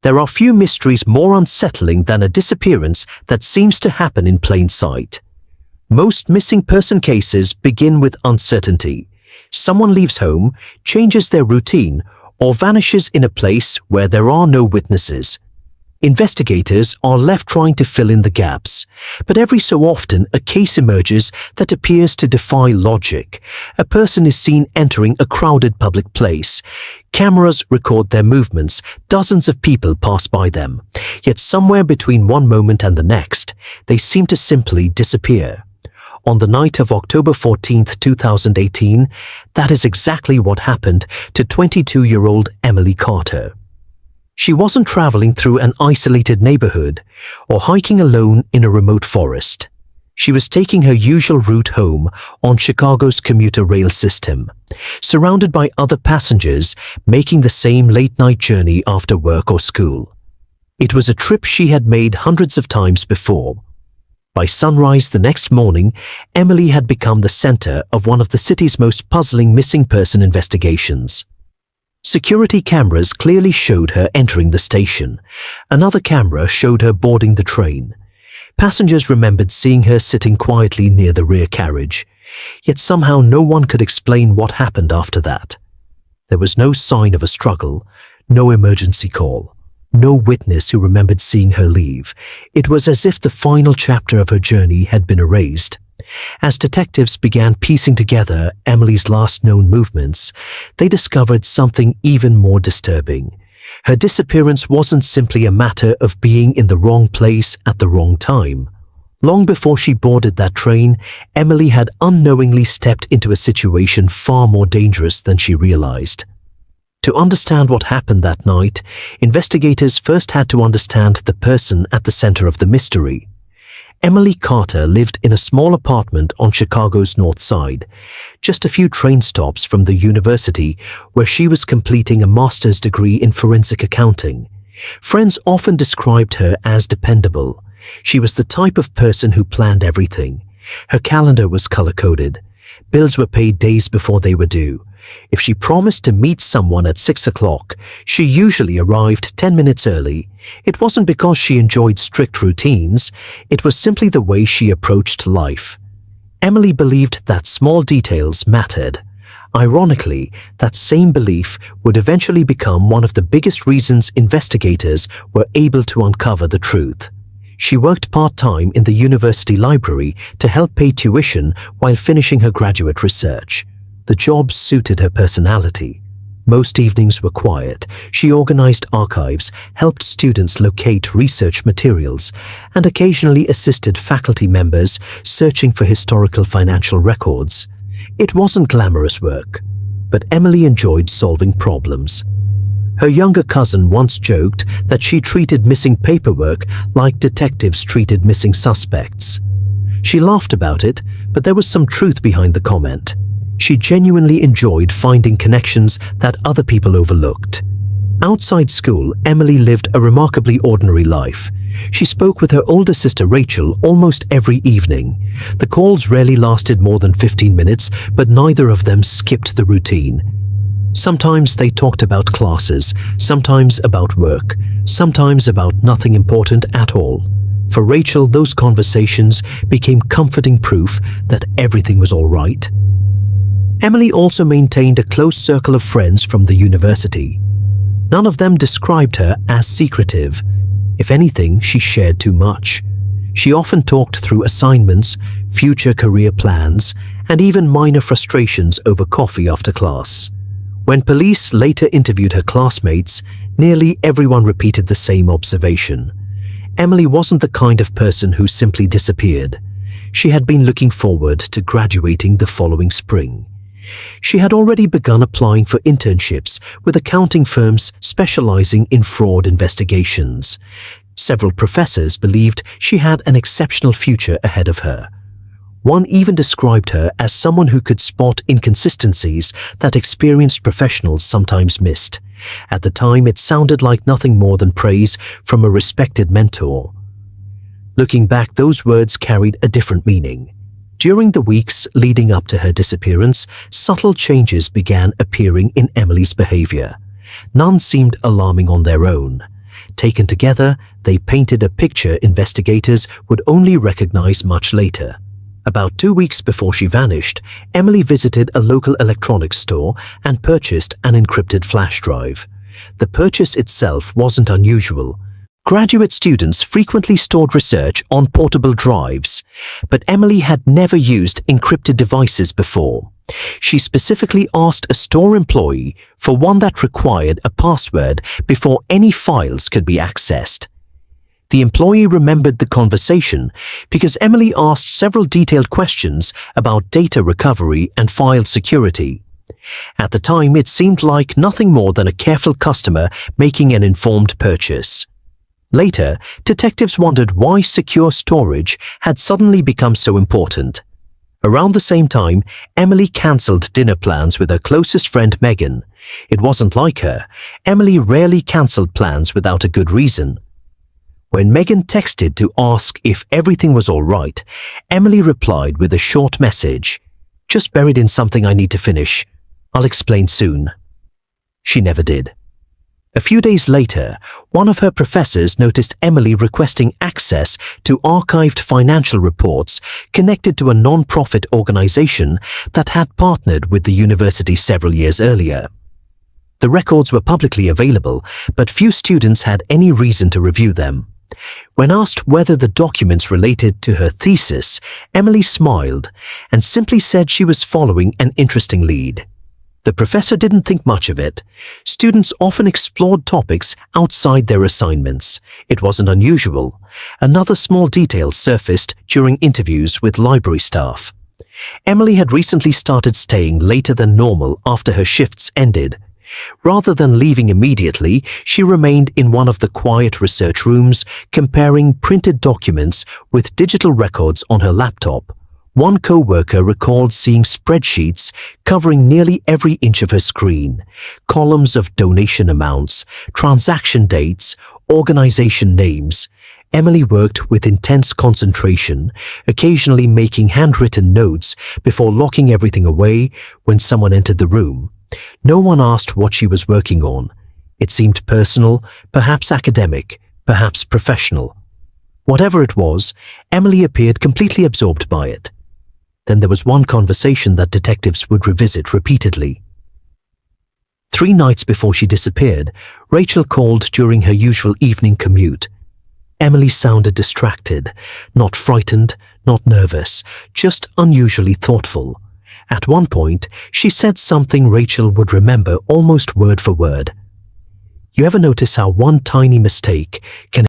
There are few mysteries more unsettling than a disappearance that seems to happen in plain sight. Most missing person cases begin with uncertainty. Someone leaves home, changes their routine, or vanishes in a place where there are no witnesses. Investigators are left trying to fill in the gaps, but every so often a case emerges that appears to defy logic. A person is seen entering a crowded public place. Cameras record their movements, dozens of people pass by them. Yet somewhere between one moment and the next, they seem to simply disappear. On the night of October 14, 2018, that is exactly what happened to 22-year-old Emily Carter. She wasn't traveling through an isolated neighborhood or hiking alone in a remote forest. She was taking her usual route home on Chicago's commuter rail system, surrounded by other passengers making the same late-night journey after work or school. It was a trip she had made hundreds of times before. By sunrise the next morning, Emily had become the center of one of the city's most puzzling missing person investigations. Security cameras clearly showed her entering the station. Another camera showed her boarding the train. Passengers remembered seeing her sitting quietly near the rear carriage. Yet somehow no one could explain what happened after that. There was no sign of a struggle, no emergency call, no witness who remembered seeing her leave. It was as if the final chapter of her journey had been erased. As detectives began piecing together Emily's last known movements, they discovered something even more disturbing. Her disappearance wasn't simply a matter of being in the wrong place at the wrong time. Long before she boarded that train, Emily had unknowingly stepped into a situation far more dangerous than she realized. To understand what happened that night, investigators first had to understand the person at the center of the mystery. Emily Carter lived in a small apartment on Chicago's North Side, just a few train stops from the university where she was completing a master's degree in forensic accounting. Friends often described her as dependable. She was the type of person who planned everything. Her calendar was color-coded. Bills were paid days before they were due. If she promised to meet someone at 6 o'clock, she usually arrived 10 minutes early. It wasn't because she enjoyed strict routines, it was simply the way she approached life. Emily believed that small details mattered. Ironically, that same belief would eventually become one of the biggest reasons investigators were able to uncover the truth. She worked part-time in the university library to help pay tuition while finishing her graduate research. The job suited her personality. Most evenings were quiet. She organized archives, helped students locate research materials, and occasionally assisted faculty members searching for historical financial records. It wasn't glamorous work, but Emily enjoyed solving problems. Her younger cousin once joked that she treated missing paperwork like detectives treated missing suspects. She laughed about it, but there was some truth behind the comment. She genuinely enjoyed finding connections that other people overlooked. Outside school, Emily lived a remarkably ordinary life. She spoke with her older sister Rachel almost every evening. The calls rarely lasted more than 15 minutes, but neither of them skipped the routine. Sometimes they talked about classes, sometimes about work, sometimes about nothing important at all. For Rachel, those conversations became comforting proof that everything was all right. Emily also maintained a close circle of friends from the university. None of them described her as secretive. If anything, she shared too much. She often talked through assignments, future career plans, and even minor frustrations over coffee after class. When police later interviewed her classmates, nearly everyone repeated the same observation. Emily wasn't the kind of person who simply disappeared. She had been looking forward to graduating the following spring. She had already begun applying for internships with accounting firms specializing in fraud investigations. Several professors believed she had an exceptional future ahead of her. One even described her as someone who could spot inconsistencies that experienced professionals sometimes missed. At the time, it sounded like nothing more than praise from a respected mentor. Looking back, those words carried a different meaning. During the weeks leading up to her disappearance, subtle changes began appearing in Emily's behavior. None seemed alarming on their own. Taken together, they painted a picture investigators would only recognize much later. About 2 weeks before she vanished, Emily visited a local electronics store and purchased an encrypted flash drive. The purchase itself wasn't unusual. Graduate students frequently stored research on portable drives, but Emily had never used encrypted devices before. She specifically asked a store employee for one that required a password before any files could be accessed. The employee remembered the conversation because Emily asked several detailed questions about data recovery and file security. At the time, it seemed like nothing more than a careful customer making an informed purchase. Later, detectives wondered why secure storage had suddenly become so important. Around the same time, Emily cancelled dinner plans with her closest friend Megan. It wasn't like her. Emily rarely cancelled plans without a good reason. When Megan texted to ask if everything was all right, Emily replied with a short message, "Just buried in something I need to finish. I'll explain soon." She never did. A few days later, one of her professors noticed Emily requesting access to archived financial reports connected to a non-profit organization that had partnered with the university several years earlier. The records were publicly available, but few students had any reason to review them. When asked whether the documents related to her thesis, Emily smiled and simply said she was following an interesting lead. The professor didn't think much of it. Students often explored topics outside their assignments. It wasn't unusual. Another small detail surfaced during interviews with library staff. Emily had recently started staying later than normal after her shifts ended. Rather than leaving immediately, she remained in one of the quiet research rooms, comparing printed documents with digital records on her laptop. One co-worker recalled seeing spreadsheets covering nearly every inch of her screen, columns of donation amounts, transaction dates, organization names. Emily worked with intense concentration, occasionally making handwritten notes before locking everything away when someone entered the room. No one asked what she was working on. It seemed personal, perhaps academic, perhaps professional. Whatever it was, Emily appeared completely absorbed by it. Then there was one conversation that detectives would revisit repeatedly. 3 nights before she disappeared, Rachel called during her usual evening commute. Emily sounded distracted, not frightened, not nervous, just unusually thoughtful. At one point, she said something Rachel would remember almost word for word. "You ever notice how one tiny mistake can